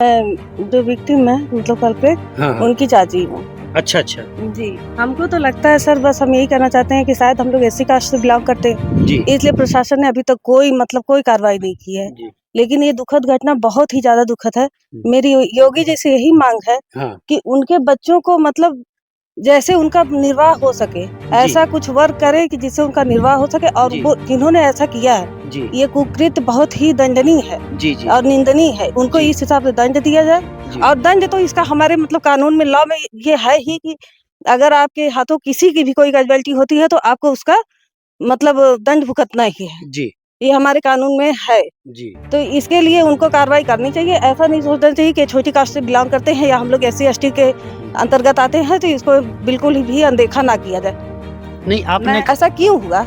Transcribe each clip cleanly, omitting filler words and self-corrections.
जो विक्टिम है मतलब कल्प्रिट हाँ, हाँ। उनकी चाची हूँ। अच्छा, अच्छा। जी, हमको तो लगता है सर बस हम यही कहना चाहते हैं कि शायद हम लोग एससी कास्ट से बिलॉन्ग करते हैं, जी, इसलिए प्रशासन ने अभी तक कोई कार्रवाई नहीं की है। जी। लेकिन ये दुखद घटना बहुत ही ज़्यादा दुखद है। हुँ। मेरी योगी जी से यही माँग है हाँ, कि उनके बच्चों को मतलब जैसे उनका निर्वाह हो सके, जी, ऐसा कुछ वर्क करे कि जिससे उनका निर्वाह हो सके और जी, वो जिन्होंने ऐसा किया है, जी, ये कुकृत्य बहुत ही दंडनीय है जी, जी, और निंदनीय है। उनको जी, इस हिसाब से दंड दिया जाए जी, और दंड तो इसका हमारे मतलब कानून में लॉ में ये है ही कि अगर आपके हाथों किसी की भी कोई कैजुअल्टी होती है तो आपको उसका मतलब दंड भुगतना ही है। जी, ये हमारे कानून में है। जी। तो इसके लिए उनको कार्रवाई करनी चाहिए। ऐसा नहीं सोचना चाहिए कि छोटी कास्ट से बिलॉन्ग करते हैं या हम लोग एससी एसटी के हुँ। अंतर्गत आते हैं तो इसको बिल्कुल भी अनदेखा ना किया जाए। नहीं आपने मैं ऐसा क्यों हुआ?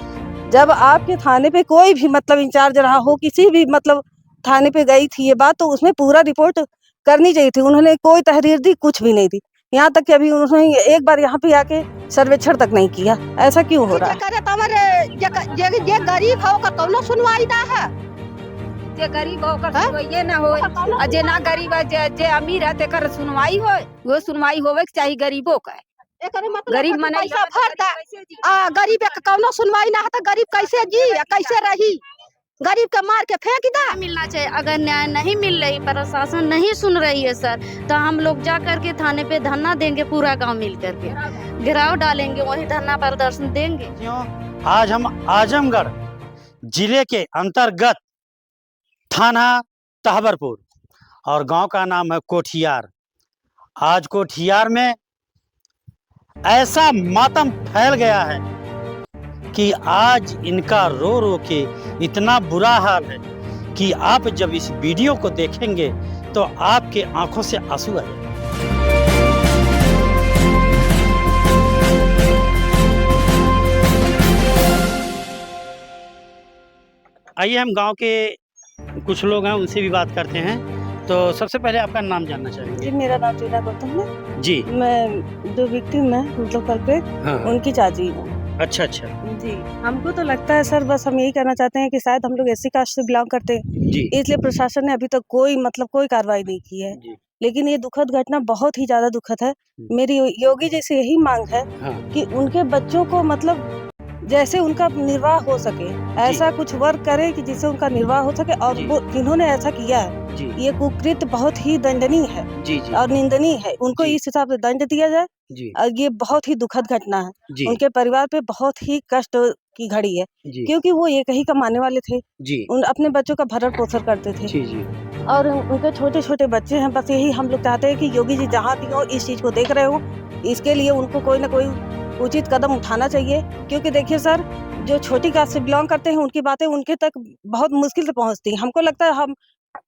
जब आपके थाने पे कोई भी मतलब इंचार्ज रहा हो, किसी भी मतलब थाने पे गई थी ये बात तो उसमें पूरा रिपोर्ट करनी चाहिए थी। उन्होंने कोई तहरीर दी, कुछ भी नहीं दी। यहाँ तक कि अभी उन्होंने एक बार यहाँ पे आके सर्वेक्षण तक नहीं किया। ऐसा क्यों हो रहा है? जे गरीब हो का कौनो सुनवाई ना है। जे गरीब हो कर सुनवाई ना होए और जे ना गरीब है जे अमीर है तेकर सुनवाई होए वो सुनवाई होवे के चाहिए गरीबों का। एकरे मतलब गरीब है कि मने पैसा भरता गरीब के कौनो सुनवाई ना है तो गरीब कैसे जी कैसे रही? गरीब के मार के फेंक दा। मिलना चाहिए। अगर न्याय नहीं मिल रही, प्रशासन नहीं सुन रही है सर, तो हम लोग जा करके थाने पे धरना देंगे, पूरा गांव मिल करके घेराव डालेंगे, वही धरना प्रदर्शन देंगे। आज हम आजमगढ़ जिले के अंतर्गत थाना तहबरपुर और गांव का नाम है कोठियार। आज कोठियार में ऐसा मातम फैल गया है कि आज इनका रो रो के इतना बुरा हाल है कि आप जब इस वीडियो को देखेंगे तो आपके आंखों से आंसू आ जाएंगे। आइए हम गांव के कुछ लोग हैं उनसे भी बात करते हैं। तो सबसे पहले आपका नाम जानना जी, चाहेंगे। मेरा नाम रीना गौतम है। जी। मैं जो विक्टिम है मतलब कल्प्रिट हाँ, हाँ। उनकी चाची हूँ। अच्छा, अच्छा। जी, हमको तो लगता है सर बस हम यही कहना चाहते हैं कि शायद हम लोग एससी कास्ट से बिलॉन्ग करते हैं, जी, इसलिए प्रशासन ने अभी तक कोई कार्रवाई नहीं की है। जी। लेकिन ये दुखद घटना बहुत ही ज़्यादा दुखद है। हुँ। मेरी योगी जी से यही माँग है हाँ, कि उनके बच्चों को मतलब जैसे उनका निर्वाह हो सके, ऐसा कुछ वर्क करे कि जिससे उनका निर्वाह हो सके और जी। वो जिन्होंने ऐसा किया है, जी, ये कुकृत्य बहुत ही दंडनीय है जी, जी, और निंदनीय है। उनको जी। इस हिसाब से दंड दिया जाए जी, और ये बहुत ही दुखद घटना है। जी, उनके परिवार पे बहुत ही कष्ट की घड़ी है, जी, क्योंकि वो एक ही कमाने वाले थे। जी, उन अपने बच्चों का भरण-पोषण करते थे जी, जी, और उनके छोटे-छोटे बच्चे हैं। बस यही हम लोग चाहते हैं कि योगी जी जहाँ भी हों, इस चीज़ को देख रहे हों, इसके लिए उनको कोई न कोई उचित कदम उठाना चाहिए। क्योंकि देखिए सर, जो छोटी कास्ट से बिलॉन्ग करते हैं, उनकी बातें उनके तक बहुत मुश्किल से पहुँचती हैं। हमको लगता है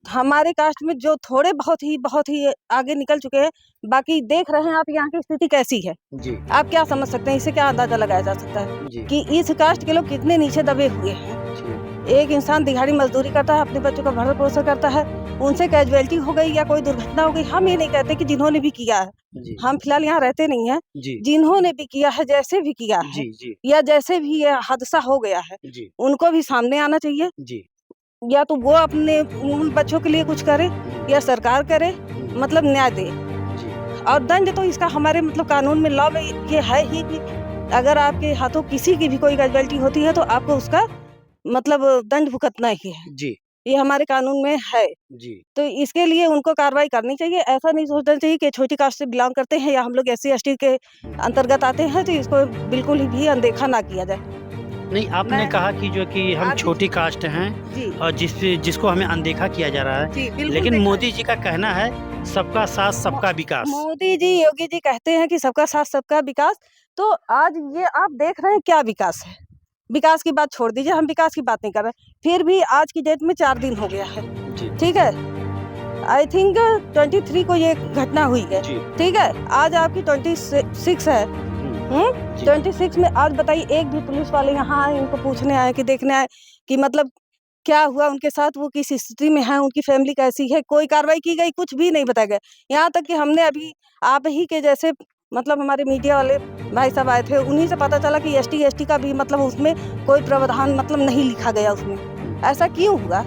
हमारे कास्ट में जो थोड़े बहुत ही आगे निकल चुके हैं, बाकी देख रहे हैं आप यहाँ की स्थिति कैसी है। जी, आप क्या समझ सकते हैं, इससे क्या अंदाज़ा लगाया जा सकता है जी, कि इस कास्ट के लोग कितने नीचे दबे हुए हैं। एक इंसान दिहाड़ी मज़दूरी करता है, अपने बच्चों का भरण-पोषण करता है, उनसे कैजुअल्टी हो गई या कोई दुर्घटना हो गई, हम ये नहीं कहते कि जिन्होंने भी किया है, जी, हम फिलहाल यहाँ रहते नहीं हैं, जी, जिन्होंने भी किया है, जैसे भी किया है जी, जी, या जैसे भी ये हादसा हो गया है, जी, उनको भी सामने आना चाहिए। जी, या तो वो अपने उन बच्चों के लिए कुछ करे या सरकार करे, मतलब न्याय दे। जी, और दंड तो इसका हमारे मतलब कानून में लॉ में ये है ही कि अगर आपके हाथों किसी की भी कोई कैजुअल्टी होती है तो आपको उसका मतलब दंड भुगतना ही है। जी, ये हमारे कानून में है। जी। तो इसके लिए उनको कार्रवाई करनी चाहिए। ऐसा नहीं सोचना चाहिए कि छोटी कास्ट से बिलॉन्ग करते हैं या हम लोग एससी एसटी के अंतर्गत आते हैं तो इसको बिल्कुल भी अनदेखा ना किया जाए। नहीं आपने मैं कहा कि जो कि हम आप छोटी कास्ट हैं जी, और जिसको हमें अनदेखा किया जा रहा है, जी, बिल्कुल लेकिन देखा मोदी जी का कहना है सबका साथ सबका विकास। मोदी जी, योगी जी कहते हैं कि सबका साथ सबका विकास। तो आज ये आप देख रहे हैं क्या विकास है? विकास की बात छोड़ दीजिए, हम विकास की बात नहीं कर रहे। फिर भी आज की डेट में 4 दिन हो गया है, जी, ठीक है? आई थिंक 23 को ये घटना हुई है, जी, ठीक है? आज आपकी 26 है, जी, 26 में आज बताइए एक भी पुलिस वाले यहाँ आए, इनको पूछने आए कि देखने आए कि मतलब क्या हुआ उनके साथ, वो किस स्थिति में हैं, उनकी फैमिली कैसी है, कोई कार्रवाई की गई, कुछ भी नहीं बताया गया। यहाँ तक कि हमने अभी आप ही के जैसे मतलब हमारे मीडिया वाले भाई साहब आए थे, उन्हीं से पता चला कि एसटी का भी मतलब उसमें कोई प्रावधान मतलब नहीं लिखा गया उसमें। ऐसा क्यों हुआ?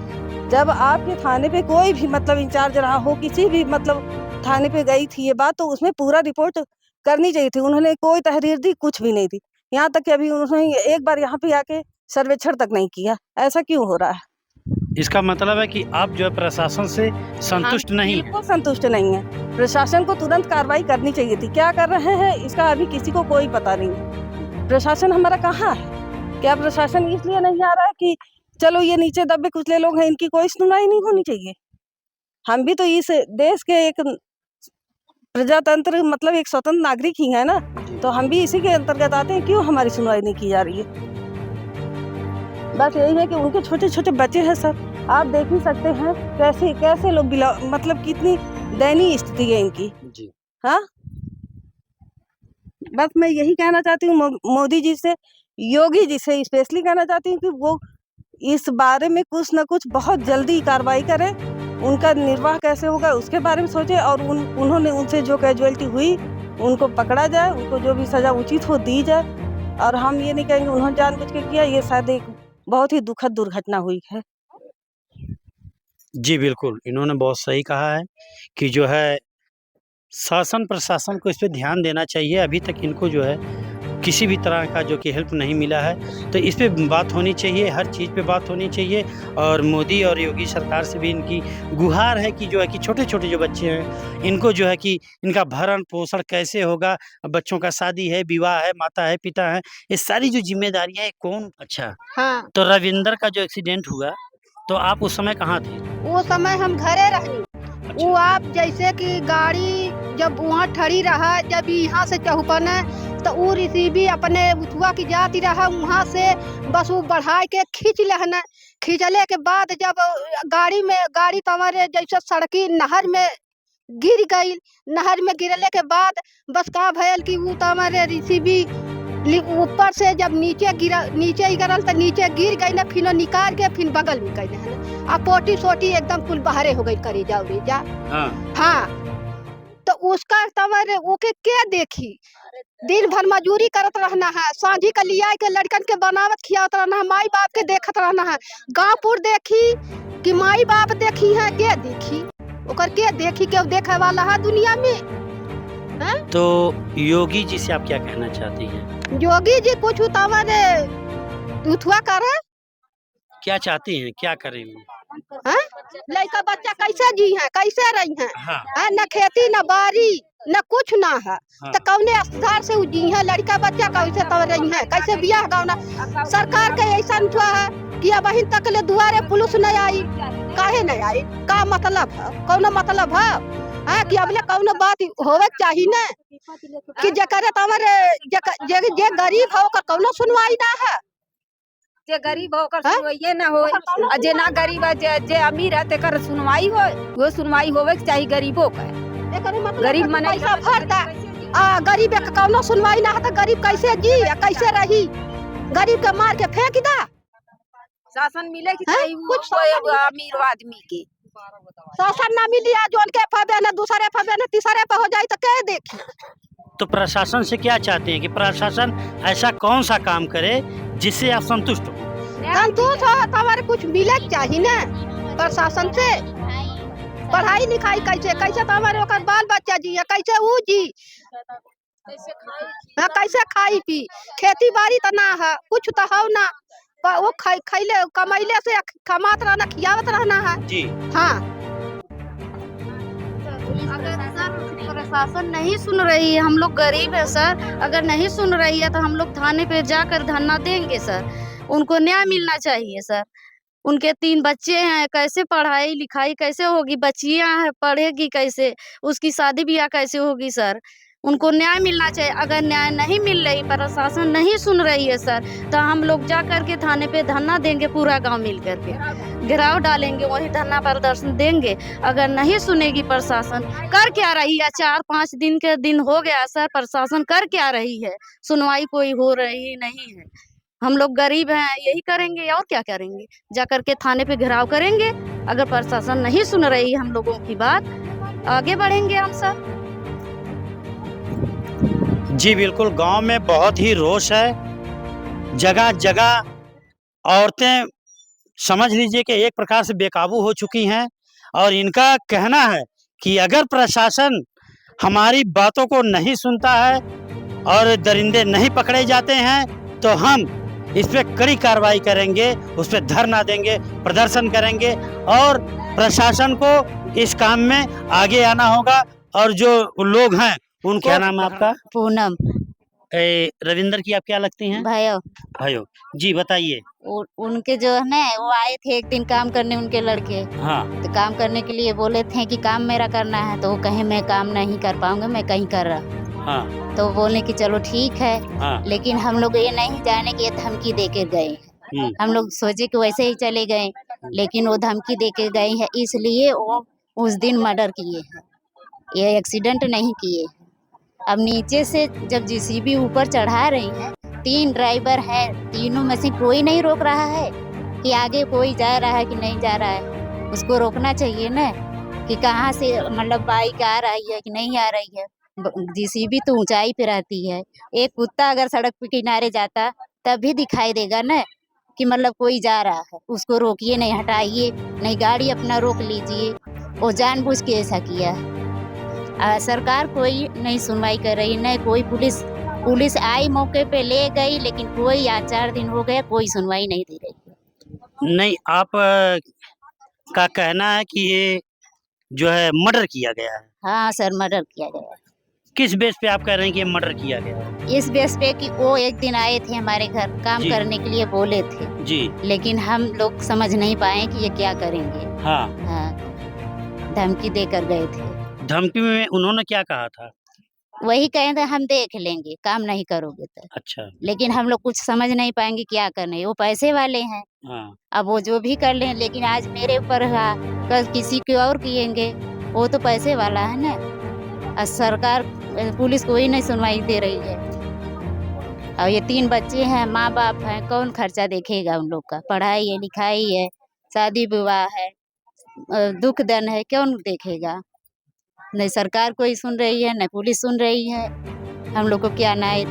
जब आपके थाने पे कोई भी मतलब इंचार्ज रहा हो, किसी भी मतलब थाने पे गई थी ये बात, तो उसमें पूरा रिपोर्ट करनी चाहिए थी। उन्होंने कोई तहरीर दी, कुछ भी नहीं दी। यहाँ तक कि अभी उन्होंने एक बार यहाँ पे आके सर्वेक्षण तक नहीं किया। ऐसा क्यों हो रहा है? इसका मतलब है कि आप जो है प्रशासन से संतुष्ट नहीं हैं। बिल्कुल संतुष्ट नहीं है। प्रशासन को तुरंत कार्रवाई करनी चाहिए थी। क्या कर रहे हैं इसका अभी किसी को कोई पता नहीं है। प्रशासन हमारा कहाँ है? क्या प्रशासन इसलिए नहीं आ रहा है कि चलो ये नीचे दबे कुचले लोग हैं, इनकी कोई सुनवाई नहीं होनी चाहिए? हम भी तो इस देश के एक प्रजातंत्र मतलब एक स्वतंत्र नागरिक ही है ना, तो हम भी इसी के अंतर्गत आते हैं। क्यों हमारी सुनवाई नहीं की जा रही है? बस यही है कि उनके छोटे छोटे बच्चे हैं सर, आप देख ही सकते हैं कैसे कैसे लोग मतलब कितनी दयनीय स्थिति है इनकी। जी। हाँ, बस मैं यही कहना चाहती हूँ मोदी जी से, योगी जी से स्पेशली कहना चाहती हूँ कि वो इस बारे में कुछ न कुछ बहुत जल्दी कार्रवाई करें। उनका निर्वाह कैसे होगा उसके बारे में सोचे, और उन्होंने उनसे जो कैजुअलिटी हुई उनको पकड़ा जाए, उनको जो भी सजा उचित हो दी जाए। और हम ये नहीं कहेंगे उन्होंने जानबूझ के किया, ये शायद एक बहुत ही दुखद दुर्घटना हुई है। जी बिल्कुल, इन्होंने बहुत सही कहा है कि जो है शासन प्रशासन को इस पे ध्यान देना चाहिए। अभी तक इनको जो है किसी भी तरह का जो कि हेल्प नहीं मिला है, तो इस पे बात होनी चाहिए, हर चीज़ पे बात होनी चाहिए। और मोदी और योगी सरकार से भी इनकी गुहार है कि जो है कि छोटे-छोटे जो बच्चे हैं, इनको जो है कि इनका भरण-पोषण कैसे होगा, बच्चों का शादी है, विवाह है, माता है, पिता है, ये सारी जो ज़िम्मेदारियाँ हैं कौन। अच्छा, हाँ, तो रविंदर का जो एक्सीडेंट हुआ, तो आप उस समय कहाँ थे? वो समय हम घरे रहनी। वो आप जैसे कि गाड़ी जब वहाँ ठड़ी रहा, जब यहाँ से चहुपन तो वो रिसीवी अपने उठुआ की जाती रहा, वहाँ से बस वो बढ़ा के खींच लेना। खींचले के बाद जब गाड़ी तमारे जैसे सड़की नहर में गिर गई। नहर में गिरले के बाद बस का भयल कि वो तमारे रिसीवी ऊपर से जब नीचे गिरल तो नीचे गिर गई ना, फिर निकाल के फिर बगल में गई ना, अब पोटी सोटी एकदम कुल बाहरे हो गई करी जाओ रे जा। हाँ, तो उसका तवर ओके क्या देखी, दिन भर मजूरी करत रहना है, सांझी का लिया के लड़कन के बनावत खियावत रहना है, माई बाप के देखत रहना है। गाँवपुर देखी कि माई बाप देखी है, के देखी ओकर के देखी के देखे वाला है दुनिया में। तो योगी जी से आप क्या कहना चाहती हैं? योगी जी कुछ तवर उठुआ करे, क्या चाहती हैं, क्या करें? लड़का बच्चा कैसे जी है, कैसे रही है? हाँ। न खेती न बारी न कुछ ना है। हाँ। तो कौने अस्पताल से जी है, लड़का बच्चा कैसे तब रही है, कैसे बियाह गावना। सरकार के ऐसा हुआ है कि अब अभी तक ले दुआरे पुलिस नहीं आई, काहे नहीं आई, का मतलब है, कौन मतलब है? कि अबले कौन बात होवे चाहिए ना कि जकरे तमरे जे गरीब हो का कौन सुनवाई ना है। जे गरीब होकर सुनवाई ना हो, जे ना गरीब है, जे अमीर है तेकर सुनवाई हो, वो सुनवाई होवे के चाहिए गरीबों का। गरीब मने पैसा भरता गरीब के कौनो सुनवाई ना है तो गरीब कैसे जी कैसे रही? गरीब के मार के फेंक दा। शासन मिले कि चाहिए कुछ अमीर आदमी के शासन ना मिली, जोन के फबे ना दूसरे फबे ना तीसरे पे हो जाए तो क्या देखी। तो प्रशासन से क्या चाहते हैं कि प्रशासन ऐसा कौन सा काम करे जिससे आप संतुष्ट हो? संतुष्ट हो तुम्हारे कुछ मिले चाहिए ना प्रशासन से। पढ़ाई लिखाई कैसे कैसे तुम्हारे ओकर बाल बच्चा जी है, कैसे वो जी कैसे खाई पी, खेती बाड़ी तो ना है, कुछ तो हो ना, वो खैले कमैले से कमात रहना, खियावत रहना है जी। हाँ, अगर सर प्रशासन नहीं सुन रही है, हम लोग गरीब है सर, अगर नहीं सुन रही है तो हम लोग थाने पे जाकर धरना देंगे सर। उनको न्याय मिलना चाहिए सर। उनके 3 बच्चे हैं, कैसे पढ़ाई लिखाई कैसे होगी, बच्चियां हैं पढ़ेगी कैसे, उसकी शादी ब्याह कैसे होगी सर। उनको न्याय मिलना चाहिए। अगर न्याय नहीं मिल रही, प्रशासन नहीं सुन रही है सर, तो हम लोग जा करके थाने पे धरना देंगे, पूरा गांव मिल करके घेराव डालेंगे, वही धरना प्रदर्शन देंगे। अगर नहीं सुनेगी प्रशासन, कर क्या रही है, 4-5 दिन के दिन हो गया सर, प्रशासन कर क्या रही है, सुनवाई कोई हो रही नहीं है। हम लोग गरीब हैं, यही करेंगे और क्या करेंगे, जा करके थाने पे घेराव करेंगे। अगर प्रशासन नहीं सुन रही है हम लोगों की बात, आगे बढ़ेंगे हम सर। जी बिल्कुल, गांव में बहुत ही रोष है। जगह जगह औरतें समझ लीजिए कि एक प्रकार से बेकाबू हो चुकी हैं। और इनका कहना है कि अगर प्रशासन हमारी बातों को नहीं सुनता है और दरिंदे नहीं पकड़े जाते हैं तो हम इस पर कड़ी कार्रवाई करेंगे, उस पर धरना देंगे, प्रदर्शन करेंगे और प्रशासन को इस काम में आगे आना होगा। और जो लोग हैं उनको, क्या नाम है आपका? पूनम रविंदर की आप क्या लगती हैं? भाइयों जी बताइए। उनके जो है ना वो आए थे एक दिन काम करने, उनके लड़के हाँ तो काम करने के लिए बोले थे कि काम मेरा करना है, तो वो कहे मैं काम नहीं कर पाऊंगा, मैं कहीं कर रहा। हाँ तो बोले कि चलो ठीक है। हाँ लेकिन हम लोग ये नहीं जाने कि ये धमकी दे के गए। हम लोग सोचे कि वैसे ही चले गए, लेकिन वो धमकी दे के गए हैं, इसलिए वो उस दिन मर्डर किए हैं, ये एक्सीडेंट नहीं किए। अब नीचे से जब जेसीबी ऊपर चढ़ा रही है, 3 ड्राइवर है, तीनों में से कोई नहीं रोक रहा है कि आगे कोई जा रहा है कि नहीं जा रहा है। उसको रोकना चाहिए ना कि कहाँ से मतलब बाइक आ रही है कि नहीं आ रही है। जेसीबी तो ऊंचाई पे रहती है, एक कुत्ता अगर सड़क पे किनारे जाता तब भी दिखाई देगा ना कि मतलब कोई जा रहा है, उसको रोकिए नहीं, हटाइए नहीं, गाड़ी अपना रोक लीजिए। वो जानबूझ के ऐसा किया है। सरकार कोई नहीं सुनवाई कर रही, नहीं कोई पुलिस आई मौके पे ले गई, लेकिन कोई आज 4 दिन हो गए कोई सुनवाई नहीं दे रही। नहीं, आप का कहना है कि ये जो है मर्डर किया गया है। हाँ सर, मर्डर किया गया। किस बेस पे आप कह रहे हैं कि ये मर्डर किया गया है? इस बेस पे कि वो एक दिन आए थे हमारे घर काम जी। करने के लिए बोले थे जी। लेकिन हम लोग समझ नहीं पाए कि ये क्या करेंगे। हाँ, धमकी देकर गए थे। धमकी में उन्होंने क्या कहा था? वही कहे थे हम देख लेंगे, काम नहीं करोगे तो। अच्छा। लेकिन हम लोग कुछ समझ नहीं पाएंगे क्या करने, वो पैसे वाले हैं। हाँ। अब वो जो भी कर लें, लेकिन आज मेरे ऊपर है, कल किसी के और किएंगे, वो तो पैसे वाला है ना। और सरकार पुलिस कोई नहीं सुनवाई दे रही है। और ये 3 बच्चे हैं, माँ बाप हैं, कौन खर्चा देखेगा उन लोग का? पढ़ाई है, लिखाई है, शादी विवाह है, दुख दर्द है, कौन देखेगा? नहीं सरकार कोई सुन रही है, न पुलिस सुन रही है। हम लोग को क्या न्याय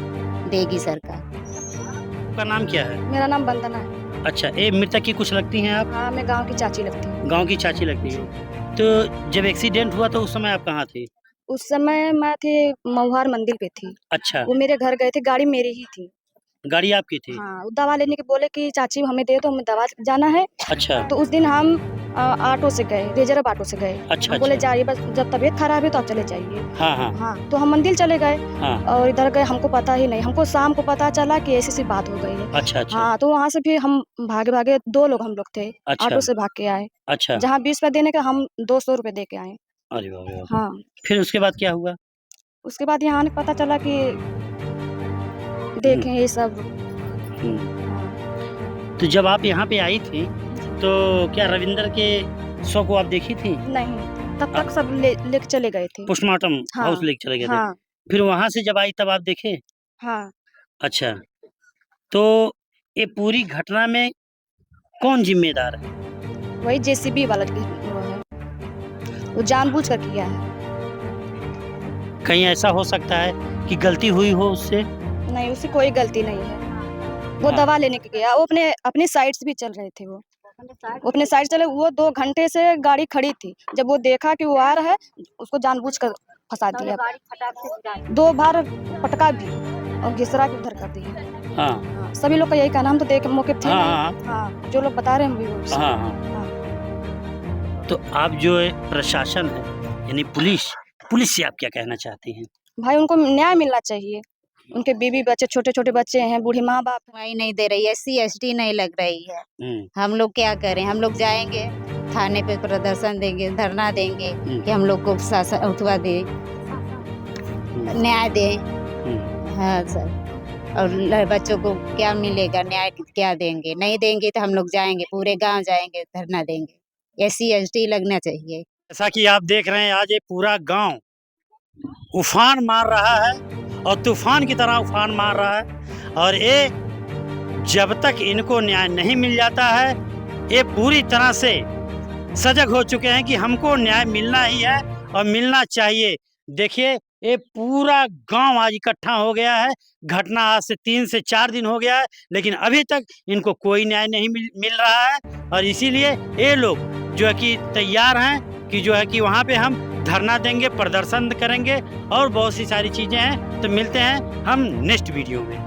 देगी सरकार? आपका नाम क्या है? मेरा नाम वंदना है। अच्छा, ये मृतक की कुछ लगती हैं आप? हाँ, मैं गांव की चाची लगती हूँ। गांव की चाची लगती है। तो जब एक्सीडेंट हुआ तो उस समय आप कहाँ थे? उस समय मैं थी महुआर मंदिर पे थी। अच्छा। वो मेरे घर गए थे, गाड़ी मेरी ही थी। गाड़ी आपकी थी? हाँ, वो दवा लेने के बोले कि चाची हमें दे दो, हमें दवा जाना है। अच्छा। तो उस दिन हम ऑटो से गए, रिजर्व ऑटो से गए। अच्छा। हम बोले अच्छा। जाइए, बस जब तबीयत खराब है तो आप चले जाइए। हाँ हाँ हाँ, तो हम मंदिर चले गए हाँ। और इधर गए, हमको पता ही नहीं, हमको शाम को पता चला कि ऐसी बात हो गई है। अच्छा। अच्छा। हाँ, तो वहाँ से फिर हम भागे 2 लोग हम लोग थे। अच्छा। ऑटो से भाग के आए। अच्छा। जहाँ 20 रुपए देने का हम 200 रुपए दे के आए। अरे बाप रे बाप। हाँ, फिर उसके बाद क्या हुआ? उसके बाद यहाँ आने पता चला कि देखें ये सब। तो जब आप यहाँ पे आई थी तो क्या रविंदर के शव को आप देखी थी? नहीं, तब तक सब लेके चले गए थे। पोस्टमार्टम हाँ। हाउस लेके चले गए थे। हाँ फिर वहां से जब आई तब आप देखे? हाँ। अच्छा, तो ये पूरी घटना में कौन जिम्मेदार है? वही जेसीबी वाला वो है, वो जानबूझ कर किया है। कहीं ऐसा हो सकता है कि गलती हुई हो उससे? नहीं, उसकी कोई गलती नहीं है। वो हाँ। दवा लेने के गया, वो अपने साइड से भी चल रहे थे। वो अपने साइड चले, वो 2 घंटे से गाड़ी खड़ी थी। जब वो देखा कि वो आ रहा है, उसको जानबूझ कर फंसा दिया। 2 बार पटका भी और घिसरा के उधर कर दिया। हाँ। सभी लोग का यही कहना, हम तो देख मौके पे थे हाँ, नहीं। हाँ, जो लोग बता रहे हैं हम भी वो हाँ हाँ। तो आप जो है प्रशासन है यानी पुलिस से आप क्या कहना चाहती हैं? भाई, उनको न्याय मिलना चाहिए। उनके बीवी बच्चे, छोटे छोटे बच्चे हैं, बूढ़ी माँ बाप। सुनवाई नहीं दे रही है, SC/ST नहीं लग रही है। हम लोग क्या करें? हम लोग जाएंगे थाने पे, प्रदर्शन देंगे, धरना देंगे कि हम लोग को शासन उठवा दे, न्याय दे। हाँ सर, और बच्चों को क्या मिलेगा, न्याय क्या देंगे? नहीं देंगे तो हम लोग जाएंगे, पूरे गांव जाएंगे, धरना देंगे। SC/ST लगना चाहिए। जैसा कि आप देख रहे हैं, आज ये पूरा गांव उफान मार रहा है और तूफान की तरह उफान मार रहा है। और ये जब तक इनको न्याय नहीं मिल जाता है, ये पूरी तरह से सजग हो चुके हैं कि हमको न्याय मिलना ही है और मिलना चाहिए। देखिए, ये पूरा गांव आज इकट्ठा हो गया है। घटना आज से 3 से 4 दिन हो गया है, लेकिन अभी तक इनको कोई न्याय नहीं मिल रहा है। और इसीलिए ये लोग जो है कि तैयार हैं कि जो है कि वहाँ पे हम धरना देंगे, प्रदर्शन करेंगे और बहुत सी सारी चीज़ें हैं। तो मिलते हैं हम नेक्स्ट वीडियो में।